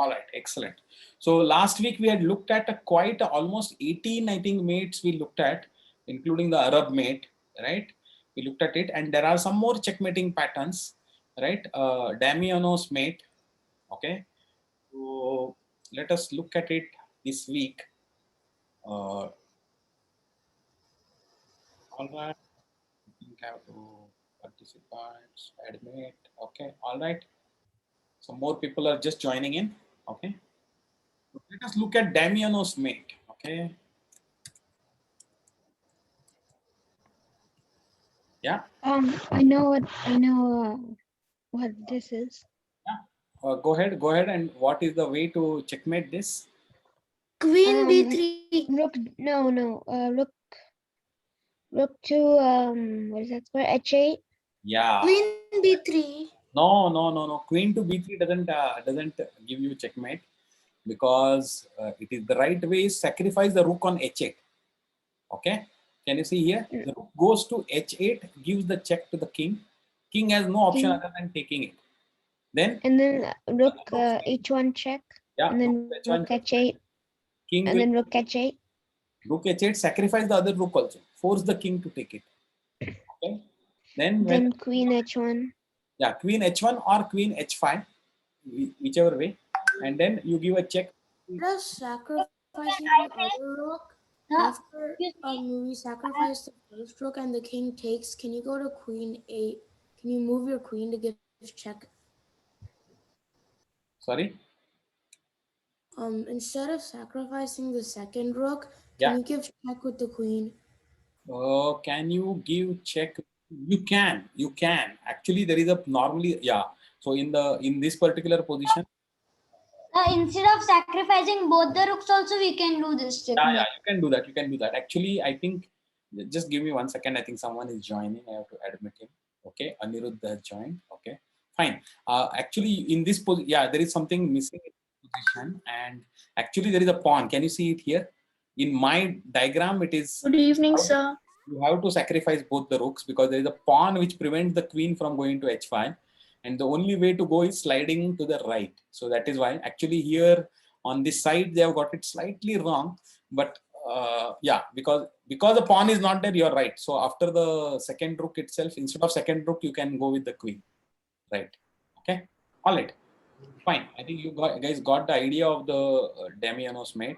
All right, excellent. So last week we had looked at quite almost 18, I think, mates we looked at, including the Arab mate, right? We looked at it, and there are some more checkmating patterns, right? Damiano's mate, okay? So let us look at it this week. All right, I think I have to participants, admit, okay, all right. So more people are just joining in, okay? Let us look at Damiano's mate, okay? Yeah. I know what this is. Yeah. Go ahead. And what is the way to checkmate this? Queen b3. Rook. No. Rook to what is that for? H8. Yeah. Queen b3. No. Queen to b3 doesn't give you checkmate, because it is the right way is sacrifice the rook on h8. Okay. Can you see here? The rook goes to h8, gives the check to the king. King has no option other than taking it. Then rook h1 check. Yeah. And then rook h8. King and then rook h8. Rook h8, sacrifice the other rook also. Force the king to take it. Okay. Then queen h1. Yeah, queen h1 or queen h5, whichever way, and then you give a check. Just sacrificing the other rook. After we sacrifice the first rook and the king takes, can you go to queen 8? Can you move your queen to give check? Sorry? Instead of sacrificing the second rook, can you give check with the queen? Can you give check? You can. Actually, there is a normally, yeah. So in this particular position, instead of sacrificing both the rooks also, we can do this checkmate. Yeah, you can do that. Actually, I think, just give me 1 second. I think someone is joining. I have to admit him. Okay, Anirudh has joined. Okay, fine. Actually, in this position, yeah, there is something missing in this position, and actually there is a pawn. Can you see it here? In my diagram, it is. Good evening, sir. You have to sacrifice both the rooks because there is a pawn which prevents the queen from going to h5, and the only way to go is sliding to the right. So that is why actually here on this side they have got it slightly wrong, but yeah, because the pawn is not there, you're right. So after the second rook itself, instead of second rook, you can go with the queen, right? Okay, all right, fine. I think you guys got the idea of the Damiano's mate.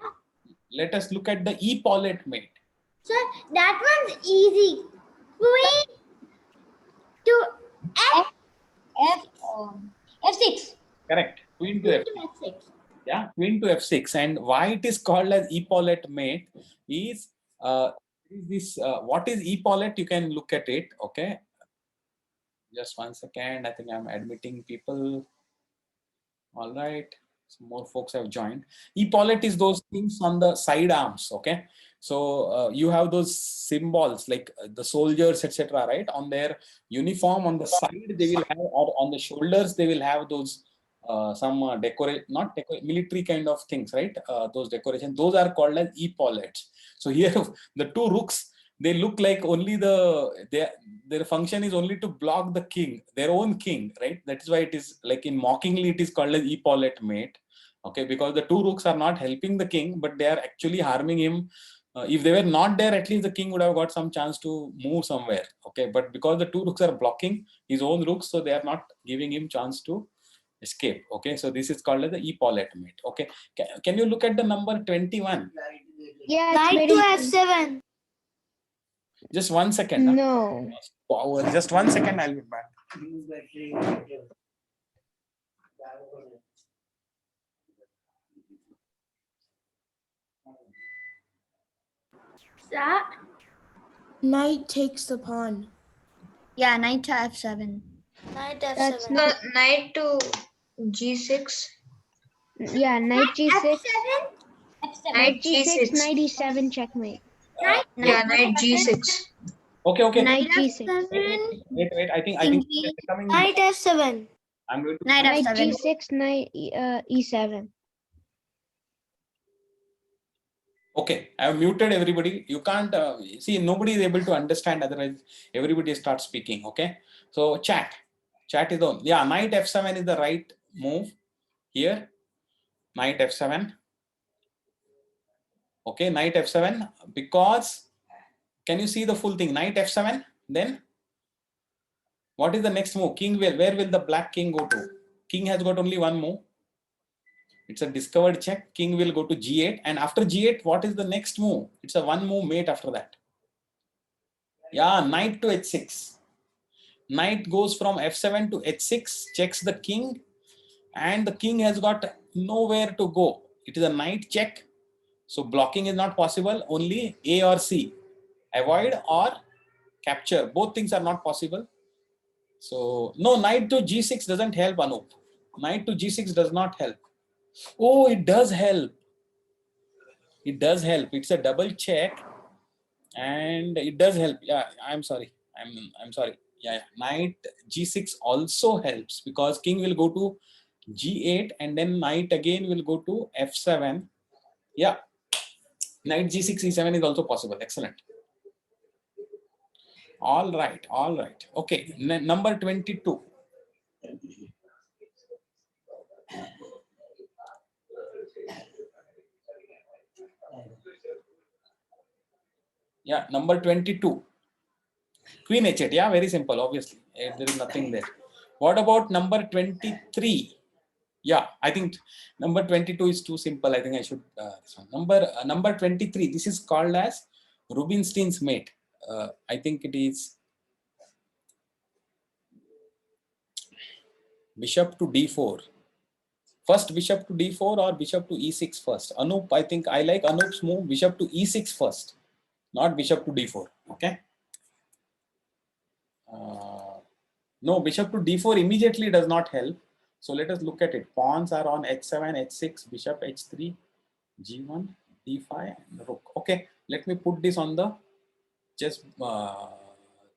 Let us look at the E-Paulet mate. Sir, that one's easy. Queen to f6. Correct. Queen to f6. Yeah, queen to f6. And why it is called as E-Paulet mate is this. What is E-Paulet? You can look at it. Okay. Just 1 second. I think I'm admitting people. All right. Some more folks have joined. E-Paulet is those things on the side arms. Okay. So you have those symbols like the soldiers, etc. Right, on their uniform. On the side they will have, or on the shoulders they will have those some military kind of things, right? Those decorations, those are called as epaulets. So here the two rooks, they look like only their function is only to block the king, their own king, right? That is why it is like in mockingly it is called as epaulet mate. Okay, because the two rooks are not helping the king, but they are actually harming him. If they were not there, at least the king would have got some chance to move somewhere. Okay, but because the two rooks are blocking his own rooks, so they are not giving him chance to escape. Okay, so this is called as the epaulet mate. Okay, can you look at the number 21? Yeah, Knight to f7. Just 1 second. No. Power. Just 1 second, I'll be back. Knight takes the pawn. Yeah, knight to f7. Knight That's f7. not. Knight to g6. Yeah, knight g6. F7. Knight g6, knight e7 checkmate. Yeah, knight g6. Okay. Knight g6. Wait. I think it's coming. Knight f7. I'm going to. Knight g6, knight e7. Okay, I have muted everybody. You can't see, nobody is able to understand, otherwise everybody starts speaking. Okay, so chat is on. Yeah, knight f7 is the right move here. Knight f7. Okay, knight f7, because can you see the full thing? Knight f7, then what is the next move? King will, where will the black king go to? King has got only one move. It's a discovered check. King will go to g8, and after g8, what is the next move? It's a one move mate after that. Yeah, knight to h6. Knight goes from f7 to h6, checks the king, and the king has got nowhere to go. It is a knight check, so blocking is not possible. Only A or C, avoid or capture. Both things are not possible. So no, knight to g6 doesn't help, Anup. Knight to g6 does not help. Oh, it does help. It does help. It's a double check, and it does help. Yeah, I'm sorry. I'm sorry. Yeah, knight g6 also helps because king will go to g8, and then knight again will go to f7. Yeah, knight g6 e7 is also possible. Excellent. All right, all right. Okay, number 22. Yeah, number 22. Queen h8. Yeah, very simple. Obviously, there is nothing there. What about number 23? Yeah, I think number 22 is too simple. I think I should this one. Number 23. This is called as Rubinstein's mate. I think it is bishop to d4. First bishop to d4 or bishop to e6 first. Anup, I think I like Anup's move bishop to e6 first, not bishop to d4. Okay. No, bishop to d4 immediately does not help. So let us look at it. Pawns are on h7, h6, bishop h3, g1, d5, and rook. Okay, let me put this on the chess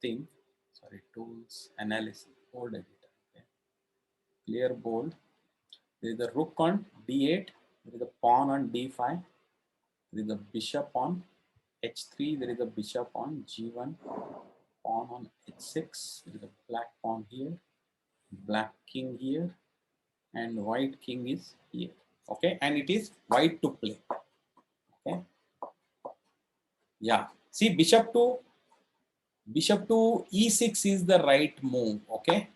thing. Sorry, tools, analysis, bold editor. Okay. Clear bold. There is a rook on d8. There is a pawn on d5. There is a bishop on h3. There is a bishop on g1. Pawn on h6. There is a black pawn here. Black king here. And white king is here. Okay, and it is white to play. Okay. Yeah. See, bishop to e6 is the right move. Okay.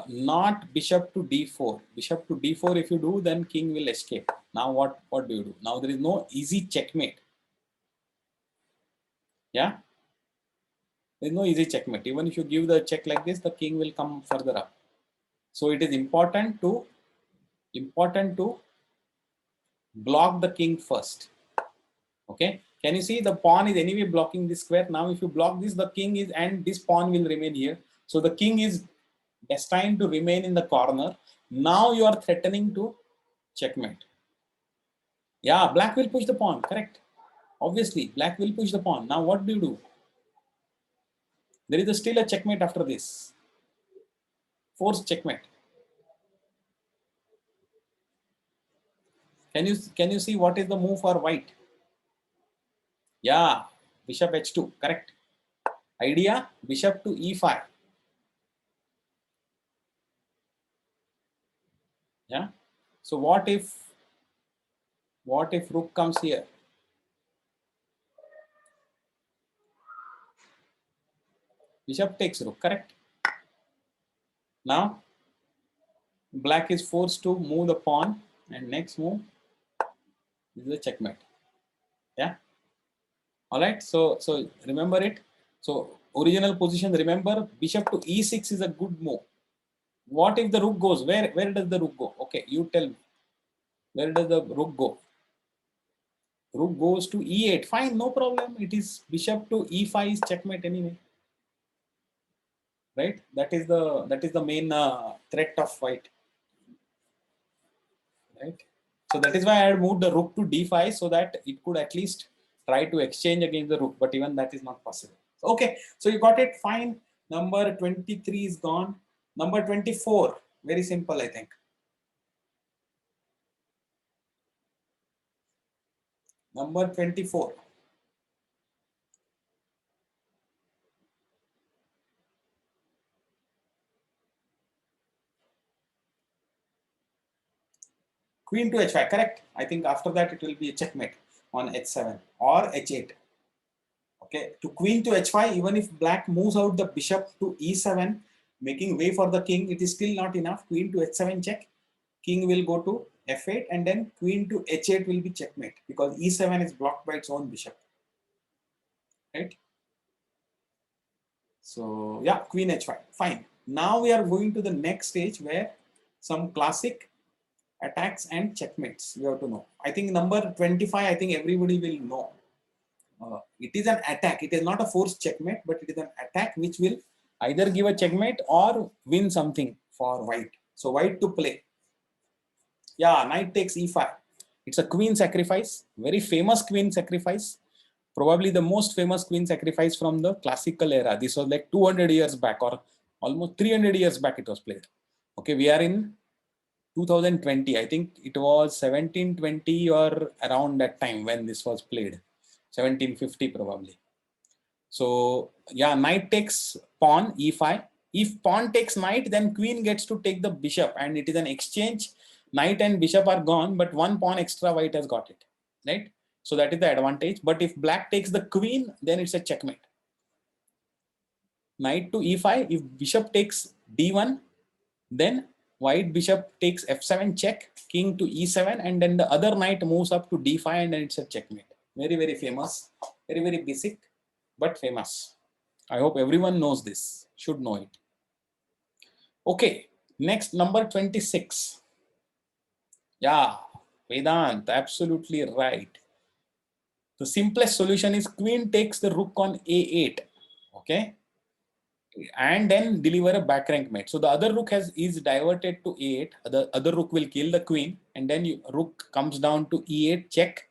Not bishop to d4. Bishop to d4, if you do, then king will escape. Now what do you do? Now there is no easy checkmate. Yeah. There is no easy checkmate. Even if you give the check like this, the king will come further up. So it is important to block the king first. Okay. Can you see the pawn is anyway blocking this square? Now if you block this, the king is, and this pawn will remain here. So the king is destined to remain in the corner. Now you are threatening to checkmate. Yeah, black will push the pawn, correct. Obviously, black will push the pawn. Now what do? There is still a checkmate after this. Forced checkmate. Can you see what is the move for white? Yeah, bishop h2, correct. Idea, bishop to e5. Yeah. So what if rook comes here? Bishop takes rook, correct. Now black is forced to move the pawn, and next move is the checkmate. Yeah. All right. So remember it. So original position. Remember, bishop to e6 is a good move. What if the rook goes? Where does the rook go? Okay, you tell me. Where does the rook go? Rook goes to e8. Fine, no problem. It is bishop to e5 is checkmate anyway. Right? That is the main threat of white. Right? So that is why I had moved the rook to d5 so that it could at least try to exchange against the rook, but even that is not possible. Okay, so you got it, fine. Number 23 is gone. Number 24, very simple, I think. Number 24. Queen to h5, correct. I think after that it will be a checkmate on h7 or h8. Okay, to queen to h5, even if black moves out the bishop to e7, making way for the king, it is still not enough. Queen to h7 check, king will go to f8, and then queen to h8 will be checkmate because e7 is blocked by its own bishop. Right? So yeah, queen h5, fine. Now we are going to the next stage where some classic attacks and checkmates we have to know. I think number 25, I think everybody will know. It is an attack. It is not a forced checkmate, but it is an attack which will either give a checkmate or win something for white. So white to play. Yeah, knight takes e5. It's a queen sacrifice, very famous queen sacrifice. Probably the most famous queen sacrifice from the classical era. This was like 200 years back or almost 300 years back it was played. Okay, we are in 2020. I think it was 1720 or around that time when this was played. 1750 probably. So yeah, knight takes pawn e5. If pawn takes knight, then queen gets to take the bishop, and it is an exchange. Knight and bishop are gone, but one pawn extra white has got it, right? So that is the advantage. But if black takes the queen, then it's a checkmate. Knight to e5. If bishop takes d1, then white bishop takes f7 check, king to e7, and then the other knight moves up to d5, and then it's a checkmate. Very, very famous, very, very basic, but famous. I hope everyone knows this, should know it. Okay, next number 26. Yeah, Vedant, absolutely right. The simplest solution is queen takes the rook on a8, okay? And then deliver a back rank mate. So the other rook is diverted to e8. The other rook will kill the queen, and then rook comes down to e8 check.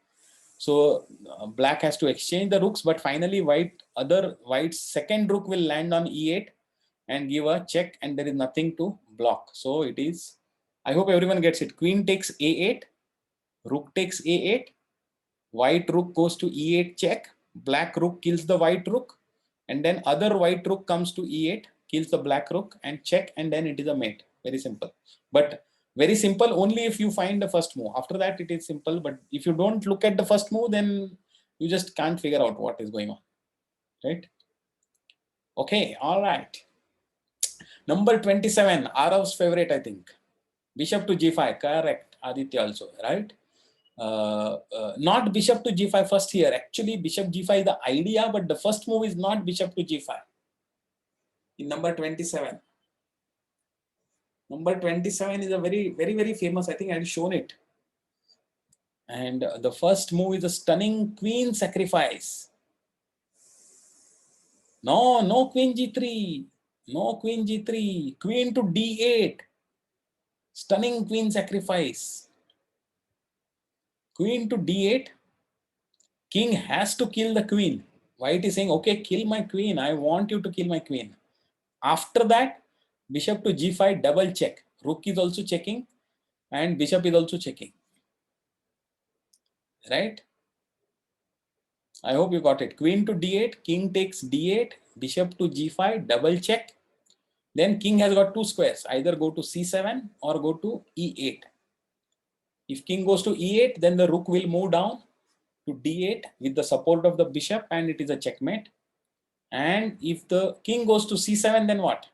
So black has to exchange the rooks, but finally white's second rook will land on e8 and give a check, and there is nothing to block. So it is, I hope everyone gets it. Queen takes a8, rook takes a8, white rook goes to e8 check, black rook kills the white rook, and then other white rook comes to e8, kills the black rook and check, and then it is a mate. Very simple. But very simple only if you find the first move. After that it is simple, but if you don't look at the first move, then you just can't figure out what is going on, right? Okay, all right. Number 27, Arav's favorite, I think. Bishop to g5, correct. Aditya also, right? Not bishop to g5 first here. Actually, bishop g5 is the idea, but the first move is not bishop to g5. In number 27. Number 27 is a very, very, very famous. I think I have shown it. And the first move is a stunning queen sacrifice. No, no queen g3. No queen g3. Queen to d8. Stunning queen sacrifice. Queen to d8. King has to kill the queen. White is saying, okay, kill my queen. I want you to kill my queen. After that, bishop to g5, double check. Rook is also checking and bishop is also checking. Right? I hope you got it. Queen to d8, king takes d8, bishop to g5, double check. Then king has got two squares. Either go to c7 or go to e8. If king goes to e8, then the rook will move down to d8 with the support of the bishop, and it is a checkmate. And if the king goes to c7, then what?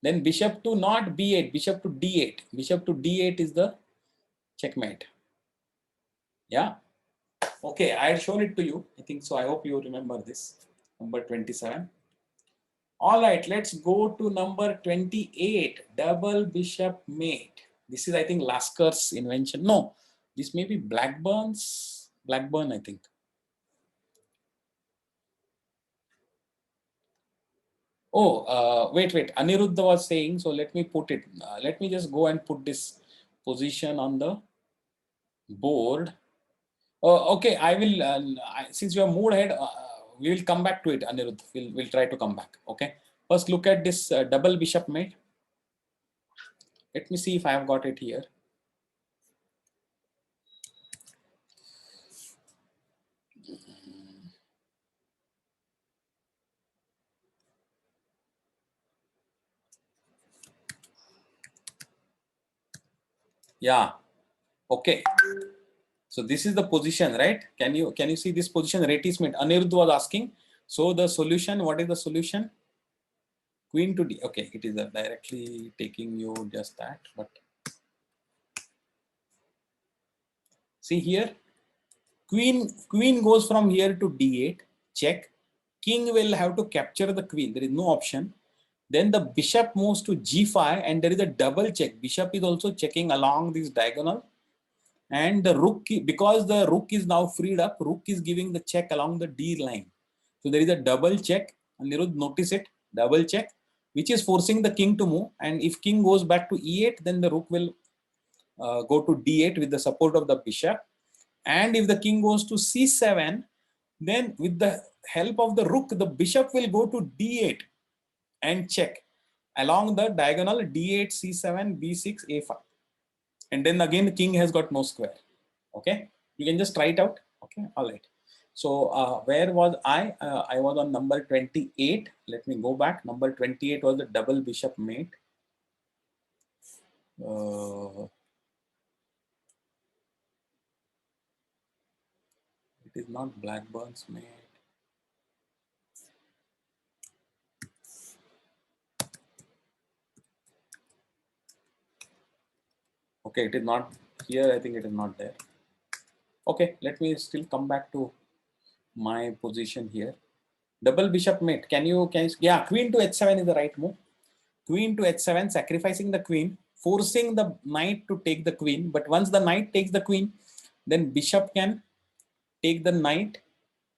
Then bishop to not b8, bishop to d8. Bishop to d8 is the checkmate. Yeah. Okay, I had shown it to you. I think so. I hope you remember this. Number 27. All right, let's go to number 28. Double bishop mate. This is, I think, Laskar's invention. No, this may be Blackburn's. Blackburn, I think. Oh, wait. Aniruddha was saying, so let me put it. Let me just go and put this position on the board. Okay, I will, since you have moved ahead, we will come back to it, Aniruddha. We'll try to come back. Okay. First, look at this double bishop mate. Let me see if I have got it here. Yeah. Okay. So this is the position, right? Can you see this position? Ratis Mate. Anirudh was asking. So the solution, what is the solution? Queen to D. Okay, it is directly taking you just that. But see here, queen goes from here to D8. Check. King will have to capture the queen. There is no option. Then the bishop moves to G5, and there is a double check. Bishop is also checking along this diagonal. And the rook, because the rook is now freed up, rook is giving the check along the D line. So there is a double check. Anirudh, notice it, double check, which is forcing the king to move. And if king goes back to E8, then the rook will go to D8 with the support of the bishop. And if the king goes to C7, then with the help of the rook, the bishop will go to D8 and check along the diagonal D8, C7, B6, A5. And then again, the king has got no square. Okay, you can just try it out. Okay, all right. So where was I? I was on number 28. Let me go back. Number 28 was the double bishop mate. It is not Blackburn's mate. Okay, it is not here. I think it is not there. Okay, let me still come back to my position here. Double bishop mate. Can you yeah, queen to h7 is the right move. Queen to h7, sacrificing the queen, forcing the knight to take the queen. But once the knight takes the queen, then bishop can take the knight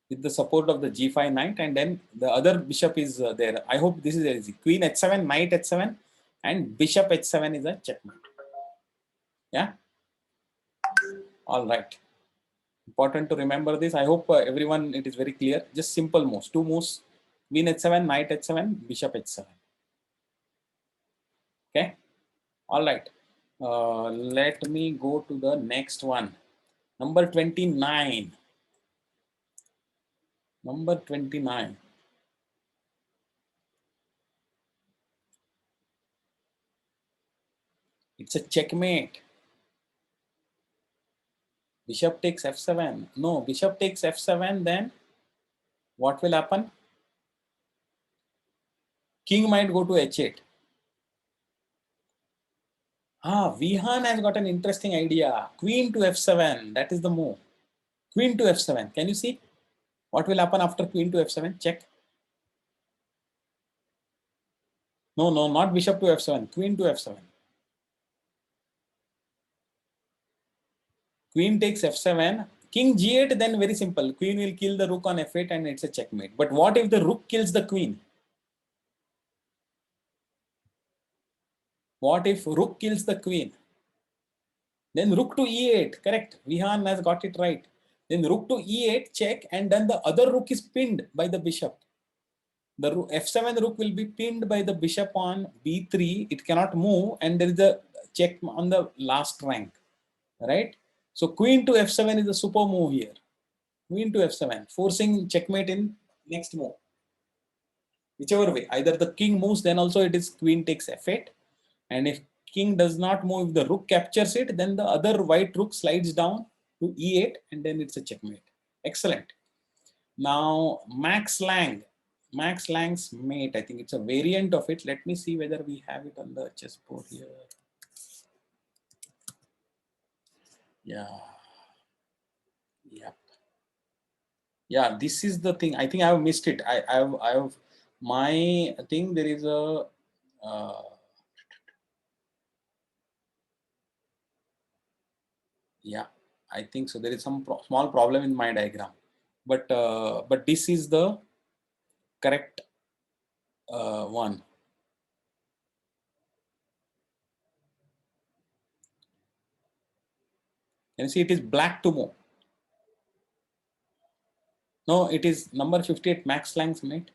with the support of the g5 knight, and then the other bishop is there. I hope this is easy. Queen h7, knight h7, and bishop h7 is a checkmate. Yeah. All right. Important to remember this. I hope everyone, it is very clear. Just simple moves. Two moves: queen h7, knight h7, bishop h7. Okay. All right. Let me go to the next one. Number 29. Number 29. It's a checkmate. Bishop takes f7. No, bishop takes f7, then what will happen? King might go to h8. Vihan has got an interesting idea. Queen to f7. That is the move. Queen to f7. Can you see what will happen after queen to f7? Check. No, not bishop to f7. Queen to f7. Queen takes f7. King g8, then very simple. Queen will kill the rook on f8 and it's a checkmate. But what if the rook kills the queen? What if rook kills the queen? Then rook to e8, correct. Vihan has got it right. Then rook to e8, check, and then the other rook is pinned by the bishop. The f7 rook will be pinned by the bishop on b3. It cannot move, and there is a check on the last rank, right? So queen to f7 is a super move here. Queen to f7, forcing checkmate in next move. Whichever way, either the king moves, then also it is queen takes f8, and if king does not move, if the rook captures it, then the other white rook slides down to e8, and then it's a checkmate. Excellent. Now Max Lang's mate, I think it's a variant of it. Let me see whether we have it on the chessboard here. Yeah, this is the thing. I think I have missed it. I have my thing. There is a yeah, I think so. There is some small problem in my diagram, but this is the correct one. Can you see it is black to move? No, it is number 58, Max Lang's mate.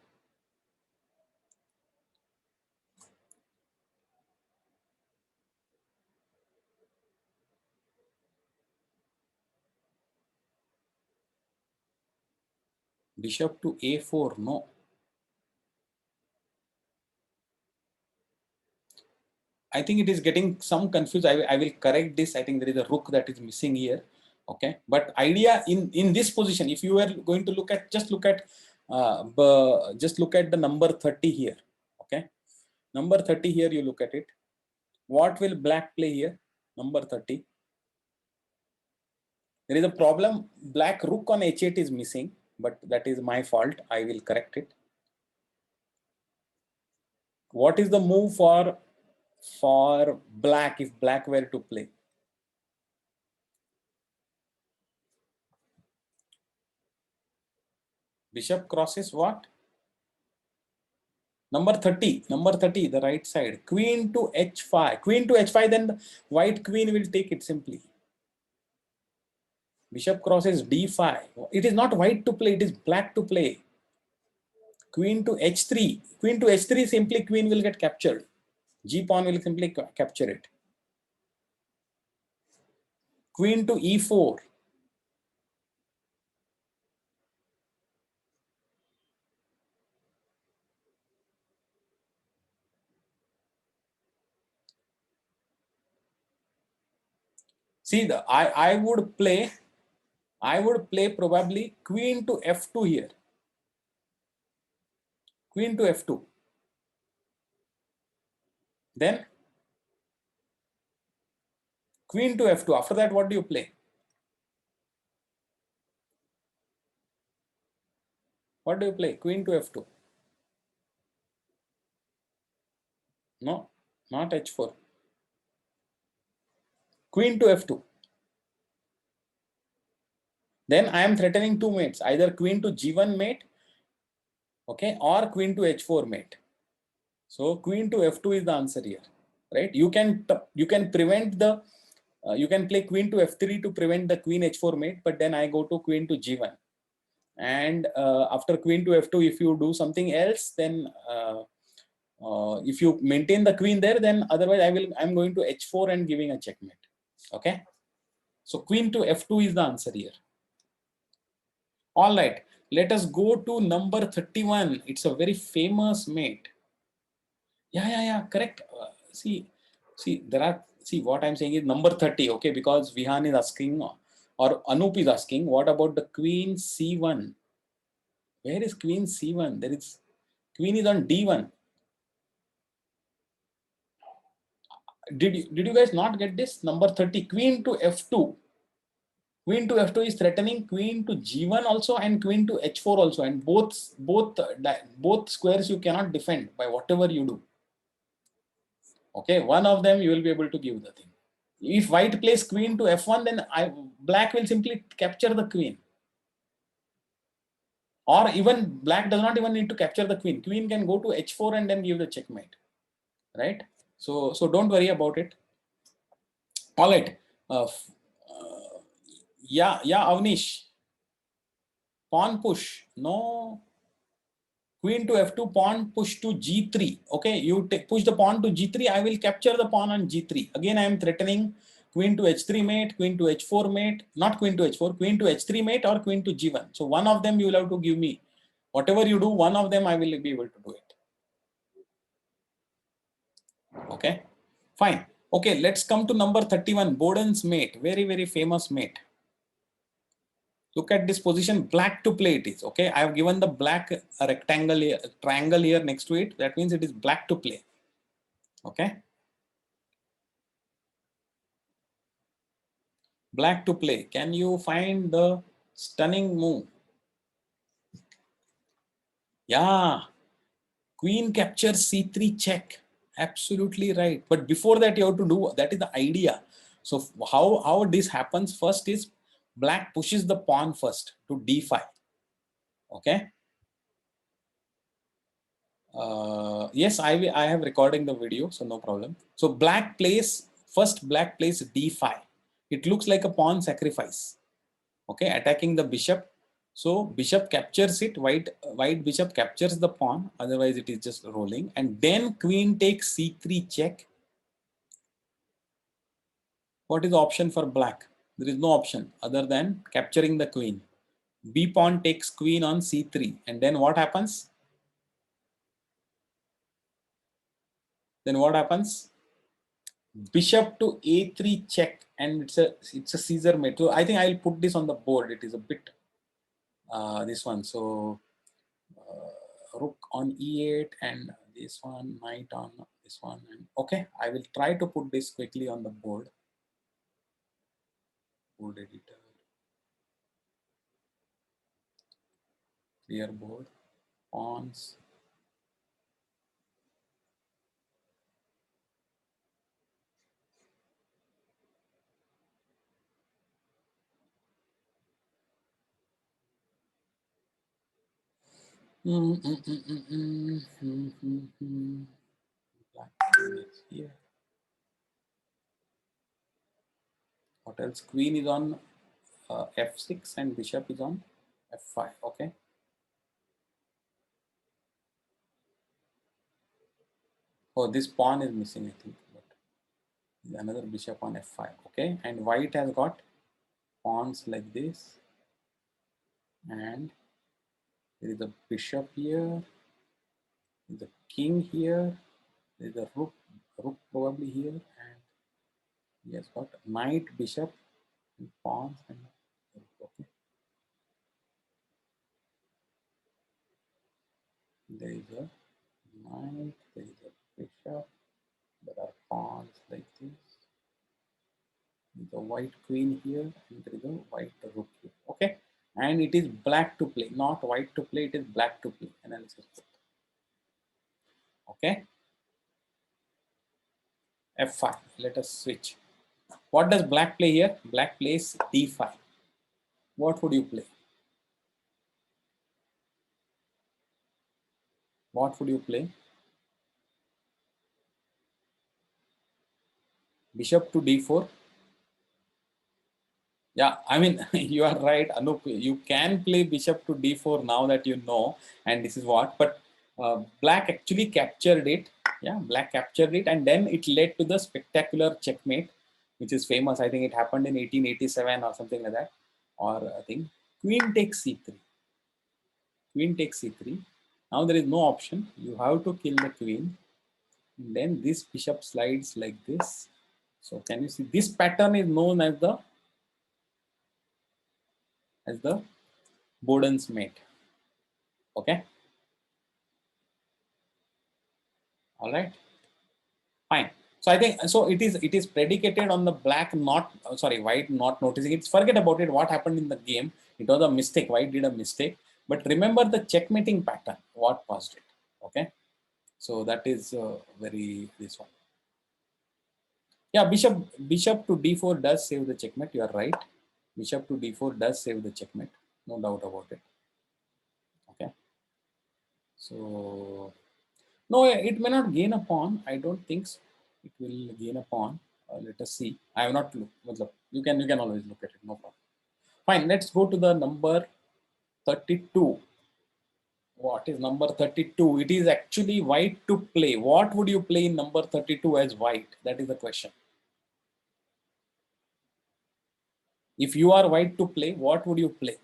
Bishop to a4, no. I think it is getting some confused. I will correct this. I think there is a rook that is missing here. Okay, but idea in this position, if you are going to look at, just look at the number 30 here. Okay, number 30 here, you look at it. What will black play here? Number 30. There is a problem. Black rook on h8 is missing, but that is my fault. I will correct it. What is the move for black if black were to play? Bishop crosses what? Number 30, the right side. Queen to h5. Queen to h5, then the white queen will take it simply. Bishop crosses d5. It is not white to play, it is black to play. Queen to h3. Queen to h3, simply queen will get captured. G pawn will simply capture it. Queen to e4. See, I would play probably queen to f2 here. Queen to f2. Then queen to f2. After that, what do you play? What do you play? Queen to f2. No, not h4. Queen to f2. Then I am threatening two mates, either queen to g1 mate, okay, or queen to h4 mate. So queen to f2 is the answer here, right? You can prevent the you can play queen to f3 to prevent the queen h4 mate, but then I go to queen to g1, and after queen to f2, if you do something else, then if you maintain the queen there, then otherwise I'm going to h4 and giving a checkmate. Okay, so queen to f2 is the answer here. All right, let us go to number 31. It's a very famous mate. Yeah, correct. See, what I'm saying is number 30, okay, because Vihan is asking, or Anup is asking, what about the queen c1? Where is queen c1? There is, queen is on d1. Did you guys not get this? Number 30, queen to f2. Queen to f2 is threatening queen to g1 also and queen to h4 also, and both squares you cannot defend by whatever you do. Okay, one of them you will be able to give the thing. If white plays queen to f1, then black will simply capture the queen. Or even black does not even need to capture the queen. Queen can go to h4 and then give the checkmate, right? So don't worry about it. All right. Yeah, Avnish. Pawn push. No. Queen to f2, pawn push to g3. Okay, you push the pawn to g3. I will capture the pawn on g3. Again, I am threatening queen to h3 mate, queen to h4 mate, not queen to h4, queen to h3 mate or queen to g1. So one of them you will have to give me. Whatever you do, one of them I will be able to do it. Okay, fine. Okay, let's come to number 31, Boden's mate. Very, very famous mate. Look at this position, black to play it is. Okay, I have given the black a rectangle here, a triangle here next to it. That means it is black to play. Okay, black to play. Can you find the stunning move? Yeah, queen captures c3 check. Absolutely right. But before that, you have to do, that is the idea. So how this happens first is black pushes the pawn first to d5. Okay. Yes, I have recording the video, so no problem. So black plays d5. It looks like a pawn sacrifice. Okay, attacking the bishop. So bishop captures it. White bishop captures the pawn. Otherwise, it is just rolling. And then queen takes c3 check. What is the option for black? There is no option other than capturing the queen. B pawn takes queen on c3, and then what happens? Then what happens? bishop to a3 check, and it's a Caesar mate. So I think I'll put this on the board. It is a bit this one. So rook on e8 and this one, knight on this one. And okay, I will try to put this quickly on the board. Board editor, clear board, pawns. Black is here. What else? Queen is on f6 and bishop is on f5. Okay. Oh, this pawn is missing, I think. But another bishop on f5. Okay, and white has got pawns like this, and there is a bishop here, there is a king here, there is a rook probably here, and he has got knight, bishop, and pawns, and okay. There is a knight, there is a bishop, there are pawns like this. There is a white queen here, and there is a white rook here. Okay, and it is black to play, not white to play. It is black to play. Analysis. Okay. f5. Let us switch. What does black play here? Black plays d5. What would you play? What would you play? Bishop to d4. Yeah, I mean, you are right, Anup. You can play bishop to d4 now that you know, and this is what. But black actually captured it. Yeah, black captured it, and then it led to the spectacular checkmate, which is famous. I think it happened in 1887 or something like that. Or I think queen takes c3. Queen takes c3. Now there is no option. You have to kill the queen. And then this bishop slides like this. So can you see this pattern is known as the Boden's mate. Okay. All right. Fine. So I think so. It is predicated on the black not white not noticing it. Forget about it. What happened in the game? It was a mistake. White did a mistake. But remember the checkmating pattern. What caused it? Okay. So that is very this one. Yeah, bishop to d4 does save the checkmate. You are right. Bishop to d4 does save the checkmate. No doubt about it. Okay. So no, it may not gain a pawn. I don't think so. It will gain a pawn. Let us see. I have not looked. You can always look at it. No problem. Fine. Let's go to the number 32. What is number 32? It is actually white to play. What would you play in number 32 as white? That is the question. If you are white to play, what would you play?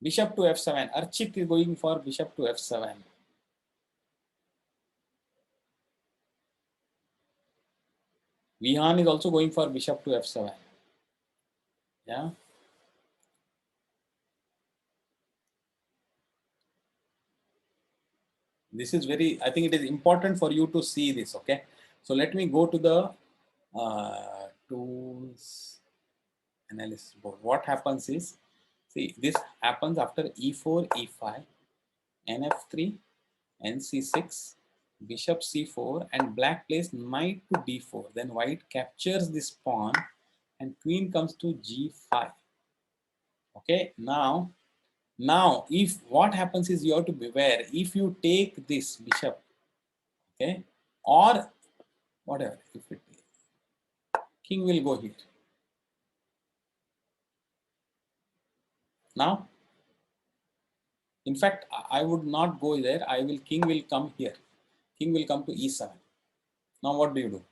Bishop to f7. Archit is going for bishop to f7. Vihan is also going for bishop to f7. Yeah. This is very, I think it is important for you to see this. Okay. So let me go to the tools analysis board. What happens is, see, this happens after e4, e5, nf3, nc6, bishop c4, and black plays knight to d4. Then white captures this pawn and queen comes to g5. Okay, now if what happens is you have to beware. If you take this bishop, okay, or whatever, if it king will go here. Now, in fact, I would not go there. King will come here. King will come to e7. Now what do you do?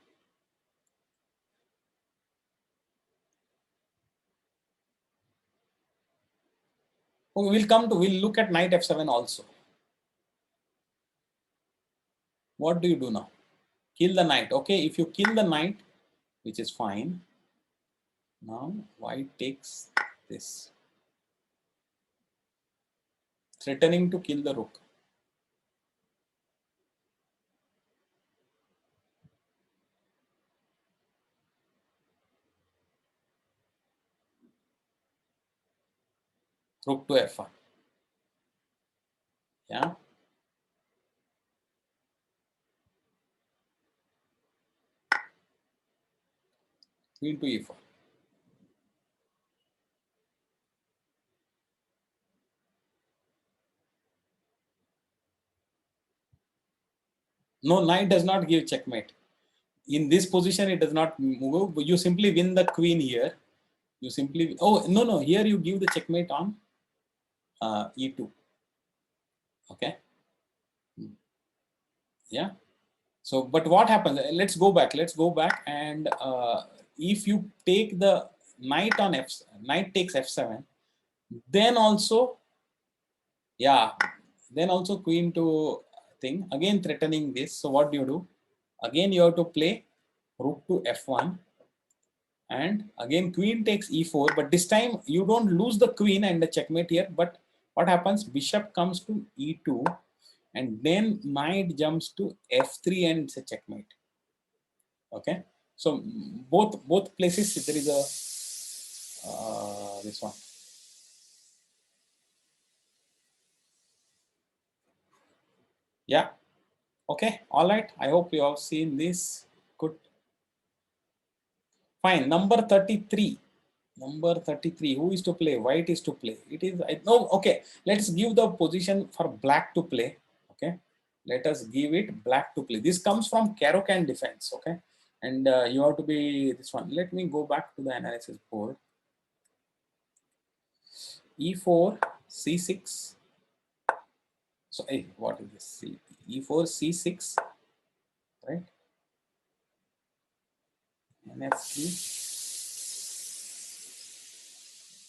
Oh, we'll look at knight f7 also. What do you do now? Kill the knight. Okay, if you kill the knight, which is fine. Now white takes this, threatening to kill the rook. Rook to f1. Yeah. Queen to e4. No, knight does not give checkmate. In this position, it does not move. You simply win the queen here. You simply, oh, no, here you give the checkmate on e2. Okay. Yeah. So, but what happens? Let's go back. And if you take the knight on knight takes f7, then also, yeah, then also queen to thing, again threatening this. So what do? Again, you have to play rook to f1, and again queen takes e4, but this time you don't lose the queen and the checkmate here, but what happens? Bishop comes to e2, and then knight jumps to f3 and it's a checkmate. Okay, so both places there is a this one. Yeah. Okay. All right. I hope you have seen this. Good. Fine. Number 33. Number 33. Who is to play? White is to play. It is. No. Okay. Let's give the position for black to play. Okay. Let us give it black to play. This comes from Caro-Kann defense. Okay. And you have to be this one. Let me go back to the analysis board. E4, C6. So, hey, what is this? E4, C6, right? NF3,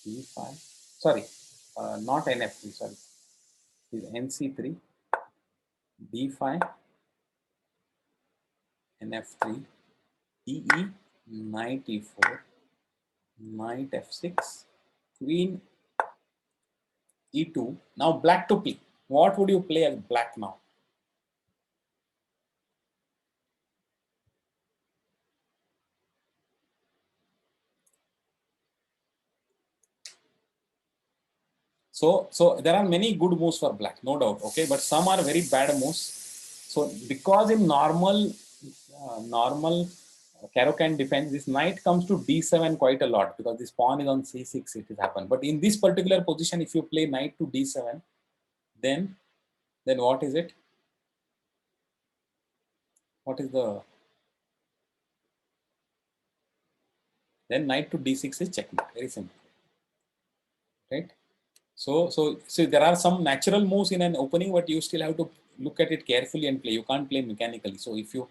E5. Sorry, not NF3. Sorry, is NC3, D5, NF3, EE, knight E4, knight F6, Queen E2. Now black to play. What would you play as black now? So there are many good moves for black, no doubt. Okay, but some are very bad moves. So because in normal Caro-Kann defense, this knight comes to d7 quite a lot because this pawn is on c6. It has happened. But in this particular position, if you play knight to d7, then what is it? What is the? Then knight to d6 is checkmate. Very simple, right? So there are some natural moves in an opening, but you still have to look at it carefully and play. You can't play mechanically. So if you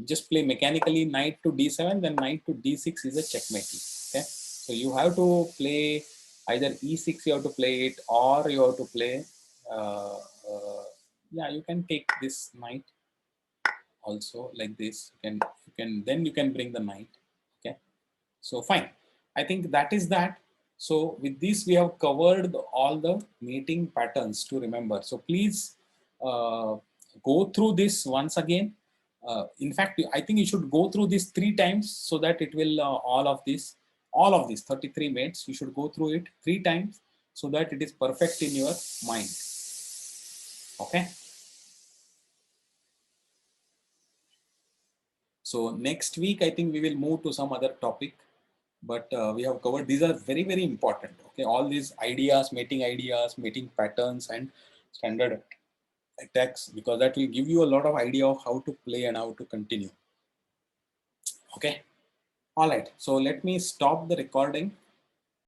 just play mechanically knight to d7, then knight to d6 is a checkmate. Okay, so you have to play either e6, you have to play it, or you have to play yeah, you can take this knight also like this. You can bring the knight. Okay, so fine, I think that is that. So with this, we have covered all the mating patterns to remember. So please go through this once again. In fact, I think you should go through this 3 times so that it will all of these 33 mates, you should go through it 3 times so that it is perfect in your mind. Okay. So next week, I think we will move to some other topic. But we have covered, these are very, very important. Okay, all these ideas, mating patterns, and standard attacks, because that will give you a lot of idea of how to play and how to continue. Okay, all right. So let me stop the recording.